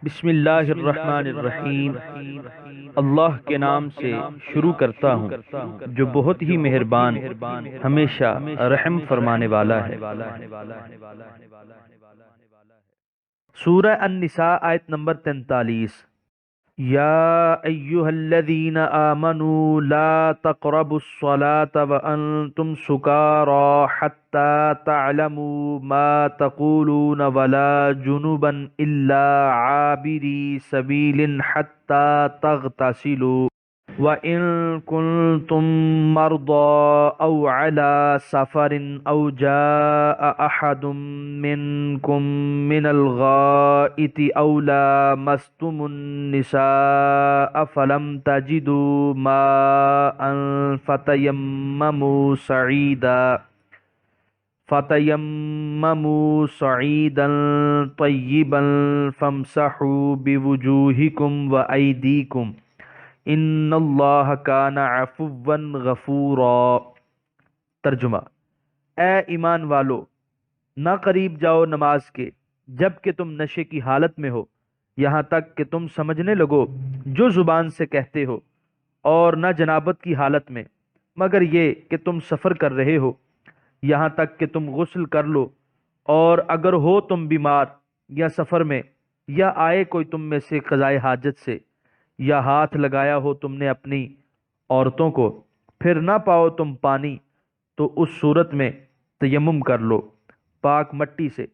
بسم اللہ الرحمن الرحیم۔ اللہ کے نام سے شروع کرتا ہوں جو بہت ہی مہربان ہمیشہ رحم فرمانے والا ہے۔ سورہ النساء آیت نمبر 43۔ یا ایہا الذین آمنوا لا تقربوا الصلاة وانتم سکارى حتى تعلموا ما تقولون ولا جنبا الا عابری سبیل حتى تغتسلوا وَإِن كُنتُم مَّرْضَىٰ أَوْ عَلَىٰ سَفَرٍ أَوْ جَاءَ أَحَدٌ مِّنكُم مِّنَ الْغَائِطِ أَوْ لَامَسْتُمُ النِّسَاءَ فَلَمْ تَجِدُوا مَاءً فتيمموا صعيدا طيبا فامسحوا بوجوهكم وأيديكم ان اللہ کان عفوا غفورا۔ ترجمہ: اے ایمان والو، نہ قریب جاؤ نماز کے جب کہ تم نشے کی حالت میں ہو، یہاں تک کہ تم سمجھنے لگو جو زبان سے کہتے ہو، اور نہ جنابت کی حالت میں مگر یہ کہ تم سفر کر رہے ہو، یہاں تک کہ تم غسل کر لو، اور اگر ہو تم بیمار یا سفر میں، یا آئے کوئی تم میں سے قضائے حاجت سے، یا ہاتھ لگایا ہو تم نے اپنی عورتوں کو، پھر نہ پاؤ تم پانی، تو اس صورت میں تیمم کر لو پاک مٹی سے،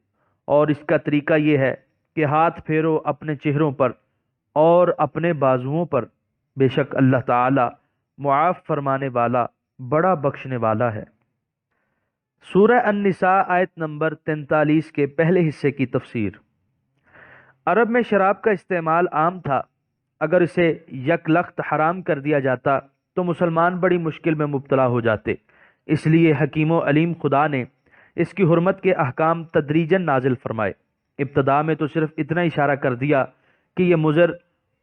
اور اس کا طریقہ یہ ہے کہ ہاتھ پھیرو اپنے چہروں پر اور اپنے بازوؤں پر، بے شک اللہ تعالی معاف فرمانے والا بڑا بخشنے والا ہے۔ سورہ النساء آیت نمبر 43 کے پہلے حصے کی تفسیر۔ عرب میں شراب کا استعمال عام تھا، اگر اسے یک لخت حرام کر دیا جاتا تو مسلمان بڑی مشکل میں مبتلا ہو جاتے، اس لیے حکیم و علیم خدا نے اس کی حرمت کے احکام تدریجاً نازل فرمائے۔ ابتدا میں تو صرف اتنا اشارہ کر دیا کہ یہ مضر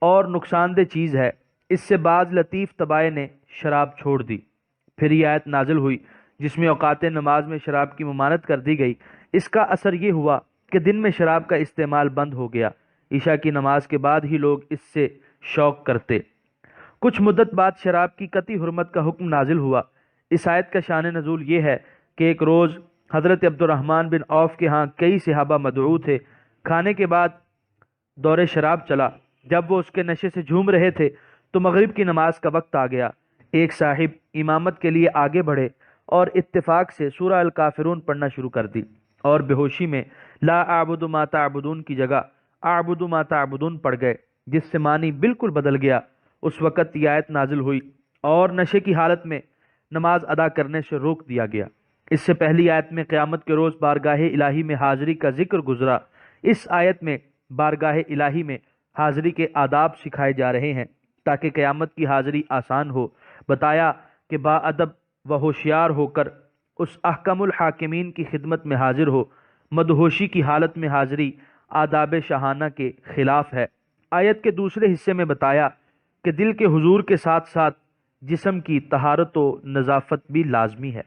اور نقصان دہ چیز ہے، اس سے بعض لطیف طبائع نے شراب چھوڑ دی۔ پھر یہ آیت نازل ہوئی جس میں اوقات نماز میں شراب کی ممانعت کر دی گئی۔ اس کا اثر یہ ہوا کہ دن میں شراب کا استعمال بند ہو گیا، عشاء کی نماز کے بعد ہی لوگ اس سے شوق کرتے۔ کچھ مدت بعد شراب کی قطعی حرمت کا حکم نازل ہوا۔ اس آیت کا شان نزول یہ ہے کہ ایک روز حضرت عبد الرحمن بن عوف کے ہاں کئی صحابہ مدعو تھے۔ کھانے کے بعد دور شراب چلا۔ جب وہ اس کے نشے سے جھوم رہے تھے تو مغرب کی نماز کا وقت آ گیا۔ ایک صاحب امامت کے لیے آگے بڑھے اور اتفاق سے سورہ الکافرون پڑھنا شروع کر دی، اور بے ہوشی میں لا اعبد ما تعبدون کی جگہ اعبد ما تعبدون پڑھ گئے، جس سے معنی بالکل بدل گیا۔ اس وقت یہ آیت نازل ہوئی اور نشے کی حالت میں نماز ادا کرنے سے روک دیا گیا۔ اس سے پہلی آیت میں قیامت کے روز بارگاہ الہی میں حاضری کا ذکر گزرا۔ اس آیت میں بارگاہ الہی میں حاضری کے آداب سکھائے جا رہے ہیں تاکہ قیامت کی حاضری آسان ہو۔ بتایا کہ با ادب و ہوشیار ہو کر اس احکم الحاکمین کی خدمت میں حاضر ہو۔ مدہوشی کی حالت میں حاضری آداب شاہانہ کے خلاف ہے۔ آیت کے دوسرے حصے میں بتایا کہ دل کے حضور کے ساتھ ساتھ جسم کی طہارت و نظافت بھی لازمی ہے۔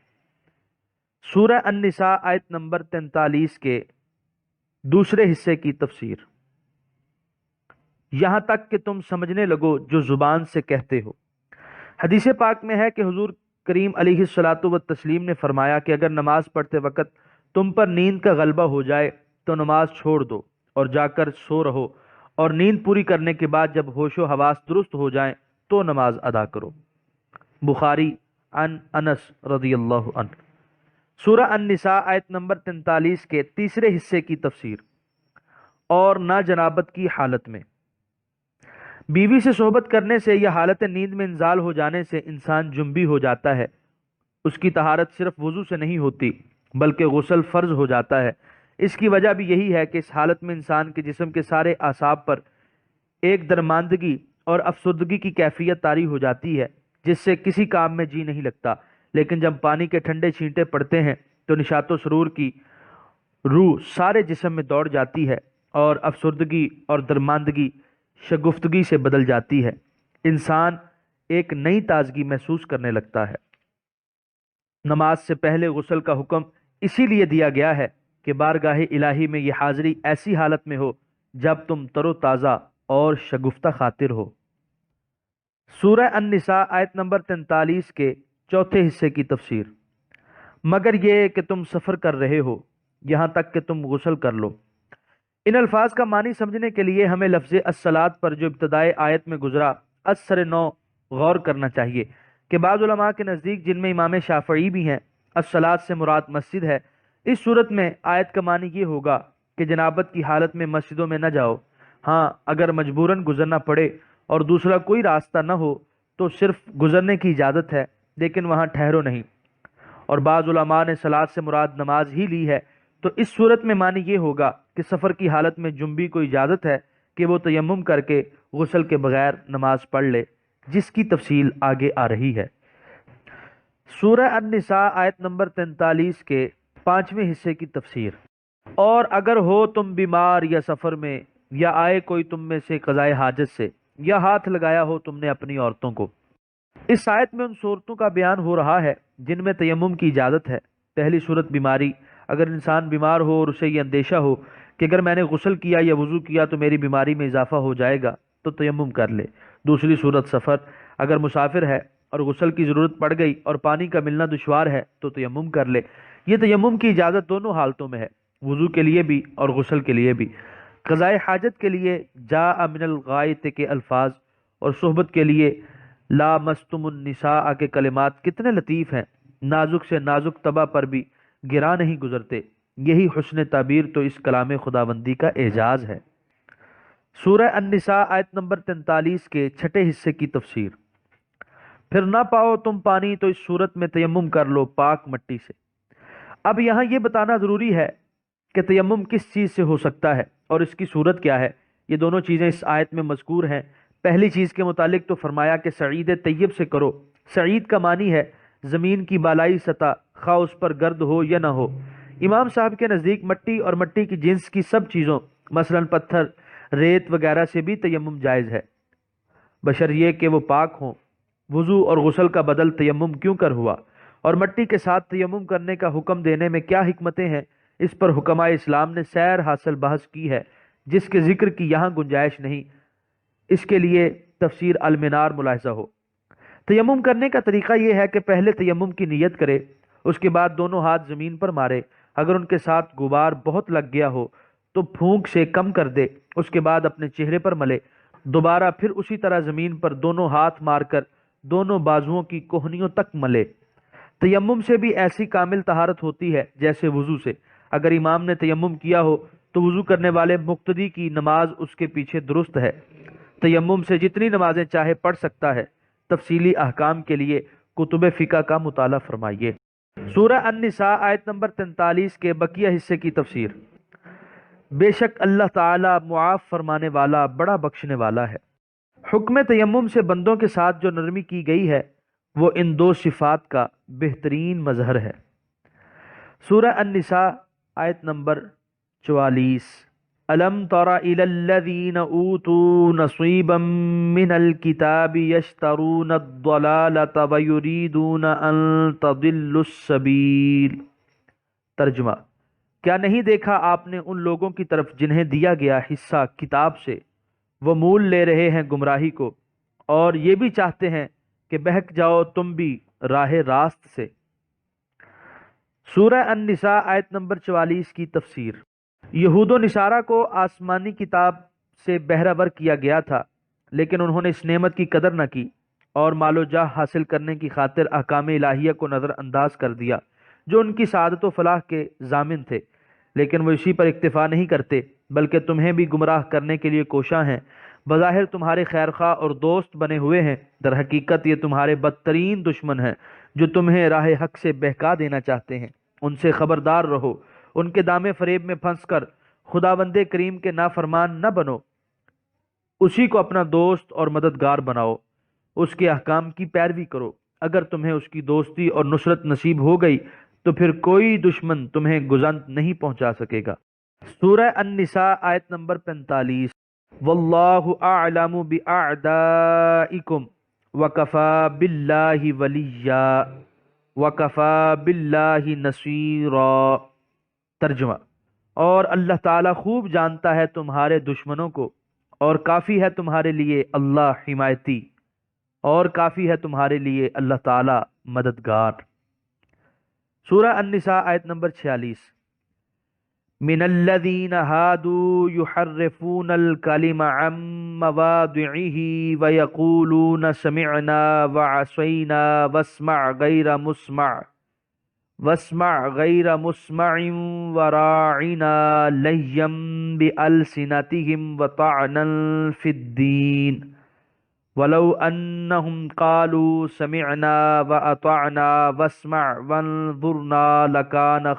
سورہ النساء آیت نمبر 43 کے دوسرے حصے کی تفسیر۔ یہاں تک کہ تم سمجھنے لگو جو زبان سے کہتے ہو۔ حدیث پاک میں ہے کہ حضور کریم علیہ الصلاۃ والتسلیم نے فرمایا کہ اگر نماز پڑھتے وقت تم پر نیند کا غلبہ ہو جائے تو نماز چھوڑ دو اور جا کر سو رہو، اور نیند پوری کرنے کے بعد جب ہوش و حواس درست ہو جائیں تو نماز ادا کرو۔ بخاری عن انس رضی اللہ عنہ۔ سورہ النساء آیت نمبر 43 کے تیسرے حصے کی تفسیر۔ اور نہ جنابت کی حالت میں۔ بیوی سے صحبت کرنے سے یا حالت نیند میں انزال ہو جانے سے انسان جنبی ہو جاتا ہے۔ اس کی طہارت صرف وضو سے نہیں ہوتی بلکہ غسل فرض ہو جاتا ہے۔ اس کی وجہ بھی یہی ہے کہ اس حالت میں انسان کے جسم کے سارے اعصاب پر ایک درماندگی اور افسردگی کی کیفیت طاری ہو جاتی ہے جس سے کسی کام میں جی نہیں لگتا، لیکن جب پانی کے ٹھنڈے چھینٹے پڑتے ہیں تو نشاط و سرور کی روح سارے جسم میں دوڑ جاتی ہے اور افسردگی اور درماندگی شگفتگی سے بدل جاتی ہے۔ انسان ایک نئی تازگی محسوس کرنے لگتا ہے۔ نماز سے پہلے غسل کا حکم اسی لیے دیا گیا ہے کہ بارگاہ الہی میں یہ حاضری ایسی حالت میں ہو جب تم تر و تازہ اور شگفتہ خاطر ہو۔ سورہ النساء آیت نمبر 43 کے چوتھے حصے کی تفسیر۔ مگر یہ کہ تم سفر کر رہے ہو یہاں تک کہ تم غسل کر لو۔ ان الفاظ کا معنی سمجھنے کے لیے ہمیں لفظ الصلاۃ پر جو ابتدائے آیت میں گزرا اثر نو غور کرنا چاہیے کہ بعض علماء کے نزدیک، جن میں امام شافعی بھی ہیں، الصلاۃ سے مراد مسجد ہے۔ اس صورت میں آیت کا معنی یہ ہوگا کہ جنابت کی حالت میں مسجدوں میں نہ جاؤ۔ ہاں، اگر مجبوراً گزرنا پڑے اور دوسرا کوئی راستہ نہ ہو تو صرف گزرنے کی اجازت ہے، لیکن وہاں ٹھہرو نہیں۔ اور بعض علماء نے صلاۃ سے مراد نماز ہی لی ہے، تو اس صورت میں معنی یہ ہوگا کہ سفر کی حالت میں جنبی کو اجازت ہے کہ وہ تیمم کر کے غسل کے بغیر نماز پڑھ لے، جس کی تفصیل آگے آ رہی ہے۔ سورہ النساء آیت نمبر 43 کے 5ویں حصے کی تفسیر۔ اور اگر ہو تم بیمار یا سفر میں، یا آئے کوئی تم میں سے قضائے حاجت سے، یا ہاتھ لگایا ہو تم نے اپنی عورتوں کو۔ اس آیت میں ان صورتوں کا بیان ہو رہا ہے جن میں تیمم کی اجازت ہے۔ پہلی صورت بیماری، اگر انسان بیمار ہو اور اسے یہ اندیشہ ہو کہ اگر میں نے غسل کیا یا وضو کیا تو میری بیماری میں اضافہ ہو جائے گا تو تیمم کر لے۔ دوسری صورت سفر، اگر مسافر ہے اور غسل کی ضرورت پڑ گئی اور پانی کا ملنا دشوار ہے تو تیمم کر لے۔ یہ تیمم کی اجازت دونوں حالتوں میں ہے، وضو کے لیے بھی اور غسل کے لیے بھی۔ قضائے حاجت کے لیے جاء من الغائط کے الفاظ اور صحبت کے لیے لا مستم النساء کے کلمات کتنے لطیف ہیں، نازک سے نازک طبع پر بھی گرا نہیں گزرتے۔ یہی حسن تعبیر تو اس کلام خداوندی کا اعجاز ہے۔ سورہ النساء آیت نمبر 43 کے چھٹے حصے کی تفسیر۔ پھر نہ پاؤ تم پانی تو اس صورت میں تیمم کر لو پاک مٹی سے۔ اب یہاں یہ بتانا ضروری ہے کہ تیمم کس چیز سے ہو سکتا ہے اور اس کی صورت کیا ہے۔ یہ دونوں چیزیں اس آیت میں مذکور ہیں۔ پہلی چیز کے متعلق تو فرمایا کہ سعید طیب سے کرو۔ سعید کا معنی ہے زمین کی بالائی سطح، خواہ اس پر گرد ہو یا نہ ہو۔ امام صاحب کے نزدیک مٹی اور مٹی کی جنس کی سب چیزوں، مثلا پتھر، ریت وغیرہ سے بھی تیمم جائز ہے، بشرطیہ کہ وہ پاک ہوں۔ وضو اور غسل کا بدل تیمم کیوں کر ہوا اور مٹی کے ساتھ تیمم کرنے کا حکم دینے میں کیا حکمتیں ہیں، اس پر حکماء اسلام نے سیر حاصل بحث کی ہے، جس کے ذکر کی یہاں گنجائش نہیں۔ اس کے لیے تفسیر المنار ملاحظہ ہو۔ تیمم کرنے کا طریقہ یہ ہے کہ پہلے تیمم کی نیت کرے، اس کے بعد دونوں ہاتھ زمین پر مارے، اگر ان کے ساتھ غبار بہت لگ گیا ہو تو پھونک سے کم کر دے، اس کے بعد اپنے چہرے پر ملے، دوبارہ پھر اسی طرح زمین پر دونوں ہاتھ مار کر دونوں بازوؤں کی کوہنیوں تک ملے۔ تیمم سے بھی ایسی کامل طہارت ہوتی ہے جیسے وضو سے۔ اگر امام نے تیمم کیا ہو تو وضو کرنے والے مقتدی کی نماز اس کے پیچھے درست ہے۔ تیمم سے جتنی نمازیں چاہے پڑھ سکتا ہے۔ تفصیلی احکام کے لیے کتب فقہ کا مطالعہ فرمائیے۔ سورہ النساء آیت نمبر 43 کے بقیہ حصے کی تفسیر۔ بے شک اللہ تعالی معاف فرمانے والا بڑا بخشنے والا ہے۔ حکم تیمم سے بندوں کے ساتھ جو نرمی کی گئی ہے وہ ان دو صفات کا بہترین مظہر ہے۔ سورہ النساء آیت نمبر 44۔ الم تر الی الذین اوتوا نصیبا من الکتاب یشترون الضلالۃ ویریدون ان تضلوا السبیل۔ ترجمہ، کیا نہیں دیکھا آپ نے ان لوگوں کی طرف جنہیں دیا گیا حصہ کتاب سے، وہ مول لے رہے ہیں گمراہی کو، اور یہ بھی چاہتے ہیں کہ بہک جاؤ تم بھی راہ راست سے۔ سورہ النساء آیت نمبر 44 کی تفسیر۔ یہود و نصارہ کو آسمانی کتاب سے بہرہ ور کیا گیا تھا، لیکن انہوں نے اس نعمت کی قدر نہ کی اور مال و جاہ حاصل کرنے کی خاطر احکام الہیہ کو نظر انداز کر دیا جو ان کی سعادت و فلاح کے ضامن تھے۔ لیکن وہ اسی پر اکتفا نہیں کرتے بلکہ تمہیں بھی گمراہ کرنے کے لیے کوشاں ہیں۔ بظاہر تمہارے خیرخواہ اور دوست بنے ہوئے ہیں، در حقیقت یہ تمہارے بدترین دشمن ہیں جو تمہیں راہ حق سے بہکا دینا چاہتے ہیں۔ ان سے خبردار رہو، ان کے دام فریب میں پھنس کر خداوند کریم کے نافرمان نہ بنو، اسی کو اپنا دوست اور مددگار بناؤ، اس کے احکام کی پیروی کرو۔ اگر تمہیں اس کی دوستی اور نصرت نصیب ہو گئی تو پھر کوئی دشمن تمہیں گزند نہیں پہنچا سکے گا۔ سورہ النساء آیت نمبر 45۔ واللہ اعلم باعدائکم وکفی باللہ ولیہ وکفی باللہ نصیرا۔ ترجمہ، اور اللہ تعالیٰ خوب جانتا ہے تمہارے دشمنوں کو، اور کافی ہے تمہارے لیے اللہ حمایتی، اور کافی ہے تمہارے لیے اللہ تعالیٰ مددگار۔ سورہ النساء آیت نمبر 46۔ من الذين هادوا يحرفون الكلم عن مواضعه ويقولون سمعنا وعصينا واسمع غير مسمع وراعنا ليا بألسنتهم وطعنا في الدين ولو أنهم قالوا سمعنا وأطعنا واسمع وانظرنا لكان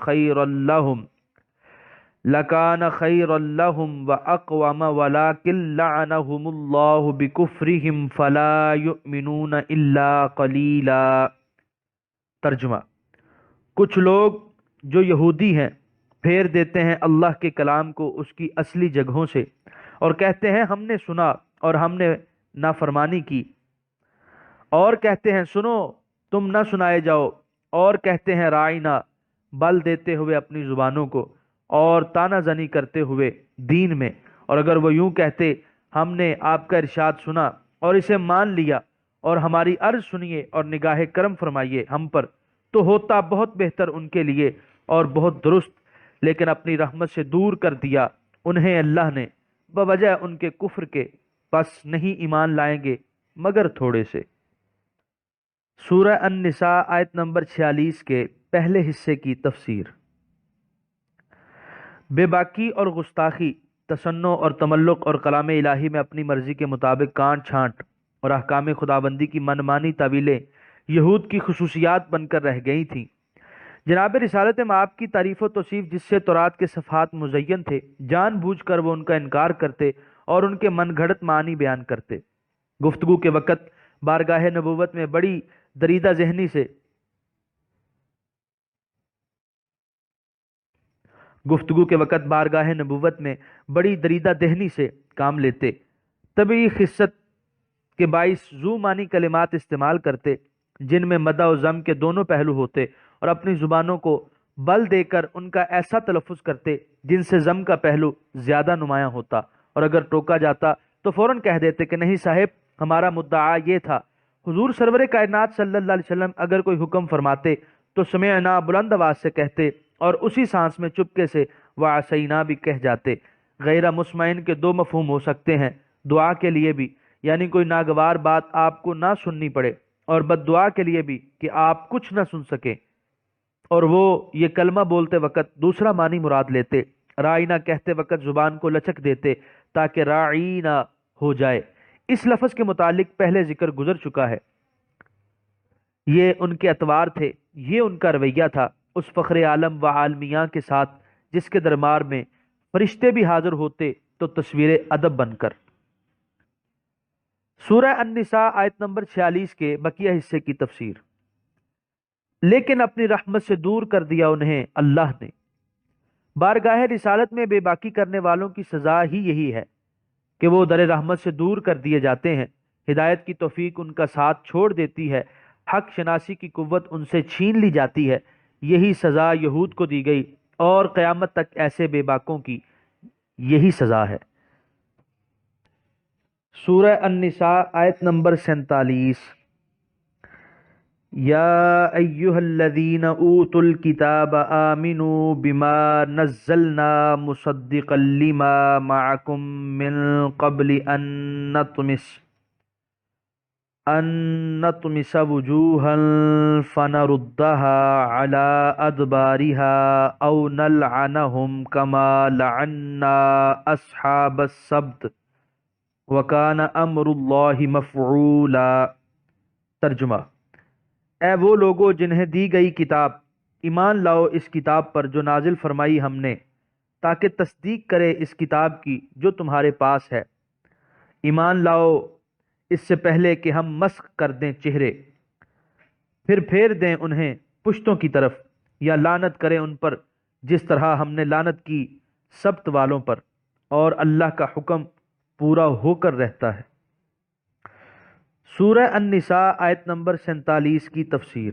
خيرا لهم وأقوم ولكن لعنهم الله بكفرهم فلا يؤمنون إلا قليلا۔ ترجمہ: کچھ لوگ جو یہودی ہیں پھیر دیتے ہیں اللہ کے کلام کو اس کی اصلی جگہوں سے، اور کہتے ہیں ہم نے سنا اور ہم نے نافرمانی کی، اور کہتے ہیں سنو تم نہ سنائے جاؤ، اور کہتے ہیں رائنا بل دیتے ہوئے اپنی زبانوں کو، اور تانا زنی کرتے ہوئے دین میں۔ اور اگر وہ یوں کہتے ہم نے آپ کا ارشاد سنا اور اسے مان لیا، اور ہماری عرض سنیے اور نگاہ کرم فرمائیے ہم پر، تو ہوتا بہت بہتر ان کے لیے اور بہت درست، لیکن اپنی رحمت سے دور کر دیا انہیں اللہ نے بوجہ ان کے کفر کے، پس نہیں ایمان لائیں گے مگر تھوڑے سے۔ سورہ النساء آیت نمبر 46 کے پہلے حصے کی تفسیر۔ بے باکی اور گستاخی، تصنع اور تملق اور کلام الہی میں اپنی مرضی کے مطابق کانٹ چھانٹ اور احکام خدابندی کی منمانی تعویلیں یہود کی خصوصیات بن کر رہ گئی تھیں۔ جناب رسالت مآب کی تعریف و توصیف جس سے تورات کے صفحات مزین تھے، جان بوجھ کر وہ ان کا انکار کرتے اور ان کے من گھڑت معنی بیان کرتے۔ گفتگو کے وقت بارگاہ نبوت میں بڑی دریدہ ذہنی سے کام لیتے، طبعی خصت کے باعث ذو معنی کلمات استعمال کرتے جن میں مدح و ذم کے دونوں پہلو ہوتے، اور اپنی زبانوں کو بل دے کر ان کا ایسا تلفظ کرتے جن سے ذم کا پہلو زیادہ نمایاں ہوتا، اور اگر ٹوکا جاتا تو فوراً کہہ دیتے کہ نہیں صاحب ہمارا مدعا یہ تھا۔ حضور سرور کائنات صلی اللہ علیہ وسلم اگر کوئی حکم فرماتے تو سمعنا بلند آواز سے کہتے، اور اسی سانس میں چپکے سے وعصینا بھی کہہ جاتے۔ غیر مسمعین کے دو مفہوم ہو سکتے ہیں، دعا کے لیے بھی یعنی کوئی ناگوار بات آپ کو نہ سننی پڑے، اور بد دعا کے لیے بھی کہ آپ کچھ نہ سن سکیں، اور وہ یہ کلمہ بولتے وقت دوسرا معنی مراد لیتے۔ رائنا کہتے وقت زبان کو لچک دیتے تاکہ راعینا ہو جائے۔ اس لفظ کے متعلق پہلے ذکر گزر چکا ہے۔ یہ ان کے اطوار تھے، یہ ان کا رویہ تھا اس فخر عالم و عالمیاں کے ساتھ جس کے دربار میں فرشتے بھی حاضر ہوتے تو تصویر ادب بن کر۔ سورہ النساء آیت نمبر 46 کے بقیہ حصے کی تفسیر۔ لیکن اپنی رحمت سے دور کر دیا انہیں اللہ نے۔ بارگاہ رسالت میں بے باکی کرنے والوں کی سزا ہی یہی ہے کہ وہ در رحمت سے دور کر دیے جاتے ہیں، ہدایت کی توفیق ان کا ساتھ چھوڑ دیتی ہے، حق شناسی کی قوت ان سے چھین لی جاتی ہے۔ یہی سزا یہود کو دی گئی اور قیامت تک ایسے بے باکوں کی یہی سزا ہے۔ سورہ النساء آیت نمبر 47۔ یا ایہا الذین اوتوا الکتاب آمنوا بما نزلنا مصدقا لما معکم من قبل ان نطمس وجوہا فنردها على ادبارها او نلعنهم کما لعنا اصحاب السبت وکان امر اللہ مفعولا۔ ترجمہ: اے وہ لوگو جنہیں دی گئی کتاب، ایمان لاؤ اس کتاب پر جو نازل فرمائی ہم نے، تاکہ تصدیق کرے اس کتاب کی جو تمہارے پاس ہے۔ ایمان لاؤ اس سے پہلے کہ ہم مسخ کر دیں چہرے، پھر پھیر دیں انہیں پشتوں کی طرف، یا لعنت کریں ان پر جس طرح ہم نے لعنت کی سبت والوں پر، اور اللہ کا حکم پورا ہو کر رہتا ہے۔ سورہ النساء آیت نمبر 47 کی تفسیر۔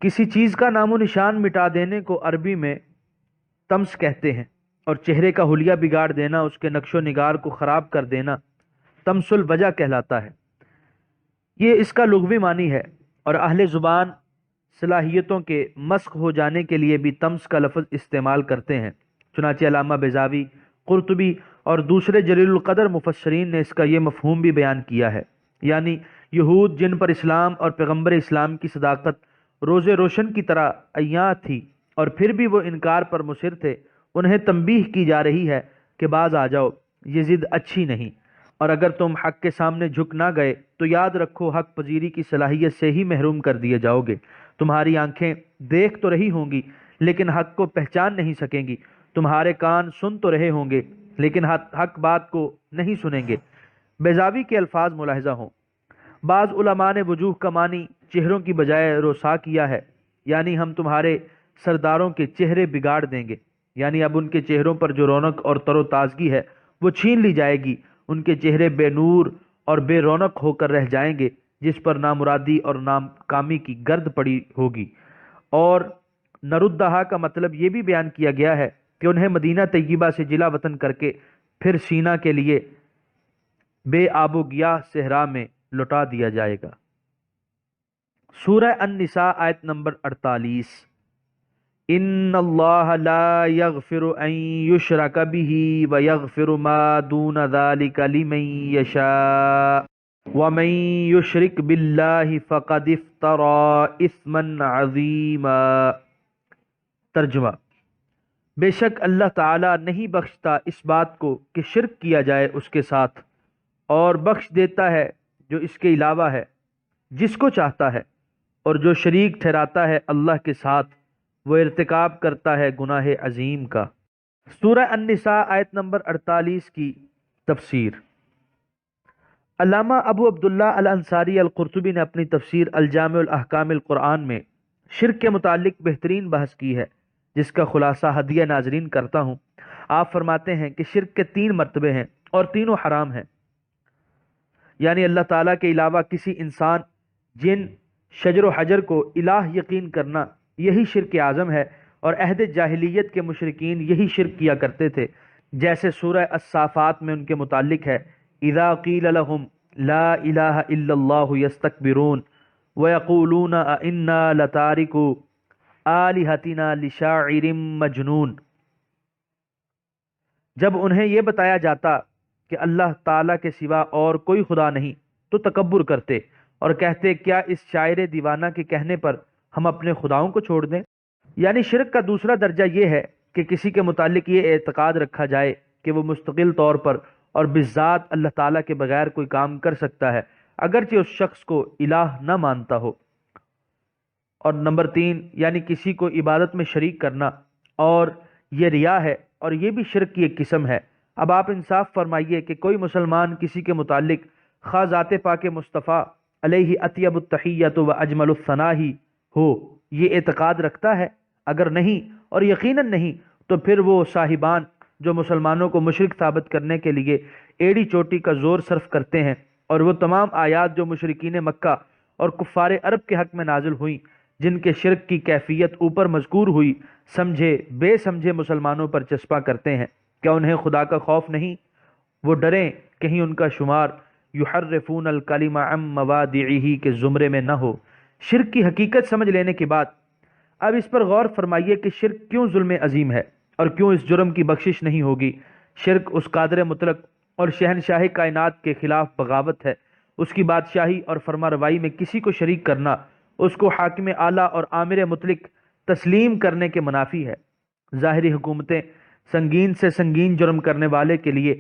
کسی چیز کا نام و نشان مٹا دینے کو عربی میں طمس کہتے ہیں، اور چہرے کا حلیہ بگاڑ دینا، اس کے نقش و نگار کو خراب کر دینا طمس الوجہ کہلاتا ہے۔ یہ اس کا لغوی معنی ہے، اور اہل زبان صلاحیتوں کے مسخ ہو جانے کے لیے بھی طمس کا لفظ استعمال کرتے ہیں۔ چنانچہ علامہ بیضاوی، قرطبی اور دوسرے جلیل القدر مفسرین نے اس کا یہ مفہوم بھی بیان کیا ہے، یعنی یہود جن پر اسلام اور پیغمبر اسلام کی صداقت روز روشن کی طرح عیاں تھی اور پھر بھی وہ انکار پر مصر تھے، انہیں تنبیہ کی جا رہی ہے کہ باز آ جاؤ، یہ ضد اچھی نہیں، اور اگر تم حق کے سامنے جھک نہ گئے تو یاد رکھو حق پذیری کی صلاحیت سے ہی محروم کر دیے جاؤ گے۔ تمہاری آنکھیں دیکھ تو رہی ہوں گی لیکن حق کو پہچان نہیں سکیں گی، تمہارے کان سن تو رہے ہوں گے لیکن حق بات کو نہیں سنیں گے۔ بیضاوی کے الفاظ ملاحظہ ہوں۔ بعض علماء نے وجوہ کا معنی چہروں کی بجائے روسا کیا ہے، یعنی ہم تمہارے سرداروں کے چہرے بگاڑ دیں گے، یعنی اب ان کے چہروں پر جو رونق اور تر و تازگی ہے وہ چھین لی جائے گی، ان کے چہرے بے نور اور بے رونق ہو کر رہ جائیں گے، جس پر نامرادی اور ناکامی کی گرد پڑی ہوگی۔ اور نردہا کا مطلب یہ بھی بیان کیا گیا ہے کہ انہیں مدینہ طیبہ سے جلا وطن کر کے پھر سینا کے لیے بے آب و گیاہ صحرا میں لوٹا دیا جائے گا۔ سورہ النساء آیت نمبر 48۔ ان اللہ لا یغفر ان یشرک بہ ویغفر ما دون ذلک لمن یشاء ومن یشرک باللہ فقد افتری اثما عظیما۔ ترجمہ: بے شک اللہ تعالی نہیں بخشتا اس بات کو کہ شرک کیا جائے اس کے ساتھ، اور بخش دیتا ہے جو اس کے علاوہ ہے جس کو چاہتا ہے، اور جو شریک ٹھہراتا ہے اللہ کے ساتھ وہ ارتکاب کرتا ہے گناہ عظیم کا۔ سورہ النساء آیت نمبر 48 کی تفسیر۔ علامہ ابو عبداللہ الانصاری القرطبی نے اپنی تفسیر الجامع الاحکام القرآن میں شرک کے متعلق بہترین بحث کی ہے، جس کا خلاصہ ہدیہ ناظرین کرتا ہوں۔ آپ فرماتے ہیں کہ شرک کے 3 مرتبے ہیں اور تینوں حرام ہیں، یعنی اللہ تعالیٰ کے علاوہ کسی انسان، جن، شجر و حجر کو الہ یقین کرنا، یہی شرک اعظم ہے، اور عہد جاہلیت کے مشرکین یہی شرک کیا کرتے تھے، جیسے سورہ الصافات میں ان کے متعلق ہے: اذا قیل لهم لا الہ الا اللہ یستکبرون ویقولون انا لتارکو آلہتنا لشاعر مجنون۔ جب انہیں یہ بتایا جاتا کہ اللہ تعالیٰ کے سوا اور کوئی خدا نہیں تو تکبر کرتے اور کہتے کیا اس شاعر دیوانہ کے کہنے پر ہم اپنے خداؤں کو چھوڑ دیں۔ یعنی شرک کا دوسرا درجہ یہ ہے کہ کسی کے متعلق یہ اعتقاد رکھا جائے کہ وہ مستقل طور پر اور بالذات اللہ تعالیٰ کے بغیر کوئی کام کر سکتا ہے، اگرچہ اس شخص کو الہ نہ مانتا ہو۔ اور نمبر 3، یعنی کسی کو عبادت میں شریک کرنا، اور یہ ریا ہے، اور یہ بھی شرک کی ایک قسم ہے۔ اب آپ انصاف فرمائیے کہ کوئی مسلمان کسی کے متعلق خواہ ذات پاک مصطفیٰ علیہ اطیب التحیت و اجمل الثناء ہی ہو، یہ اعتقاد رکھتا ہے؟ اگر نہیں، اور یقیناً نہیں، تو پھر وہ صاحبان جو مسلمانوں کو مشرک ثابت کرنے کے لیے ایڑی چوٹی کا زور صرف کرتے ہیں، اور وہ تمام آیات جو مشرکین مکہ اور کفار عرب کے حق میں نازل ہوئیں، جن کے شرک کی کیفیت اوپر مذکور ہوئی، سمجھے بے سمجھے مسلمانوں پر چسپاں کرتے ہیں، کیا انہیں خدا کا خوف نہیں؟ وہ ڈریں کہیں ان کا شمار یحرفون الکلم عن مواضعہ کے زمرے میں نہ ہو۔ شرک کی حقیقت سمجھ لینے کے بعد اب اس پر غور فرمائیے کہ شرک کیوں ظلم عظیم ہے اور کیوں اس جرم کی بخشش نہیں ہوگی۔ شرک اس قادر مطلق اور شہنشاہ کائنات کے خلاف بغاوت ہے۔ اس کی بادشاہی اور فرما روائی میں کسی کو شریک کرنا اس کو حاکم اعلیٰ اور آمر مطلق تسلیم کرنے کے منافی ہے۔ ظاہری حکومتیں سنگین سے سنگین جرم کرنے والے کے لیے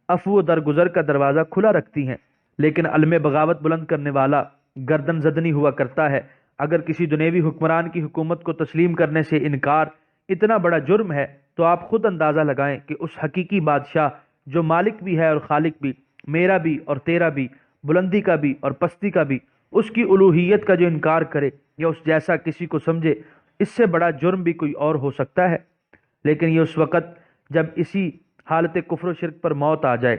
عفو و درگزر کا دروازہ کھلا رکھتی ہیں، لیکن علم بغاوت بلند کرنے والا گردن زدنی ہوا کرتا ہے۔ اگر کسی دنیوی حکمران کی حکومت کو تسلیم کرنے سے انکار اتنا بڑا جرم ہے تو آپ خود اندازہ لگائیں کہ اس حقیقی بادشاہ جو مالک بھی ہے اور خالق بھی، میرا بھی اور تیرا بھی، بلندی کا بھی اور پستی کا بھی، اس کی الوہیت کا جو انکار کرے یا اس جیسا کسی کو سمجھے، اس سے بڑا جرم بھی کوئی اور ہو سکتا ہے؟ لیکن یہ اس وقت جب اسی حالت کفر و شرک پر موت آ جائے،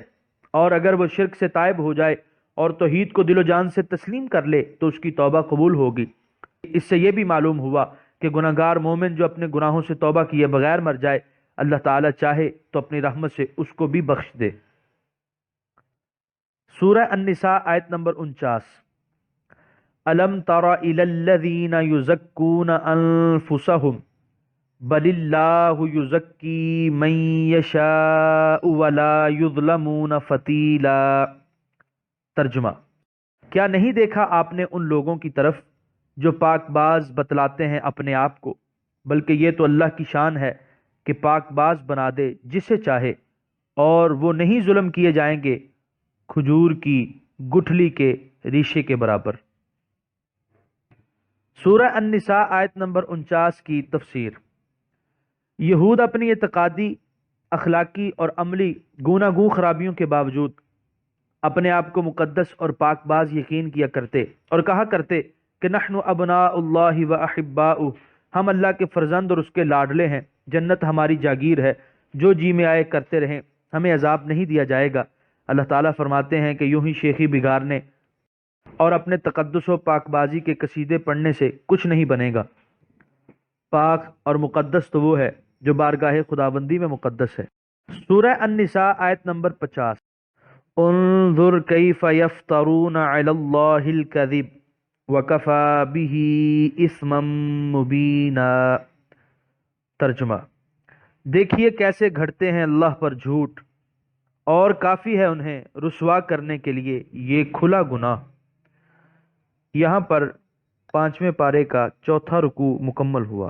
اور اگر وہ شرک سے تائب ہو جائے اور توحید کو دل و جان سے تسلیم کر لے تو اس کی توبہ قبول ہوگی۔ اس سے یہ بھی معلوم ہوا کہ گناہگار مومن جو اپنے گناہوں سے توبہ کیے بغیر مر جائے، اللہ تعالیٰ چاہے تو اپنی رحمت سے اس کو بھی بخش دے۔ سورہ النساء آیت نمبر 49۔ الم تر الی الذین یزکون انفسهم بل اللہ یزکی من یشاء ولا یظلمون فتیلا۔ ترجمہ، کیا نہیں دیکھا آپ نے ان لوگوں کی طرف جو پاک باز بتلاتے ہیں اپنے آپ کو، بلکہ یہ تو اللہ کی شان ہے کہ پاک باز بنا دے جسے چاہے، اور وہ نہیں ظلم کیے جائیں گے کھجور کی گٹھلی کے ریشے کے برابر۔ سورہ النساء آیت نمبر 49 کی تفسیر۔ یہود اپنی اعتقادی، اخلاقی اور عملی گوناگوں خرابیوں کے باوجود اپنے آپ کو مقدس اور پاک باز یقین کیا کرتے اور کہا کرتے کہ نحن ابناء اللہ و احباؤہ، ہم اللہ کے فرزند اور اس کے لاڈلے ہیں، جنت ہماری جاگیر ہے، جو جی میں آئے کرتے رہیں، ہمیں عذاب نہیں دیا جائے گا۔ اللہ تعالیٰ فرماتے ہیں کہ یوں ہی شیخی بگارنے اور اپنے تقدس و پاک بازی کے قصیدے پڑھنے سے کچھ نہیں بنے گا۔ پاک اور مقدس تو وہ ہے جو بارگاہ خداوندی میں مقدس ہے۔ سورہ النساء آیت نمبر 50۔ انظر کیف یفترون علی اللہ الکذب وکفی بہ اثما مبینا۔ ترجمہ، دیکھیے کیسے گھڑتے ہیں اللہ پر جھوٹ، اور کافی ہے انہیں رسوا کرنے کے لیے یہ کھلا گناہ۔ یہاں پر 5ویں پارے کا 4تھا رکوع مکمل ہوا۔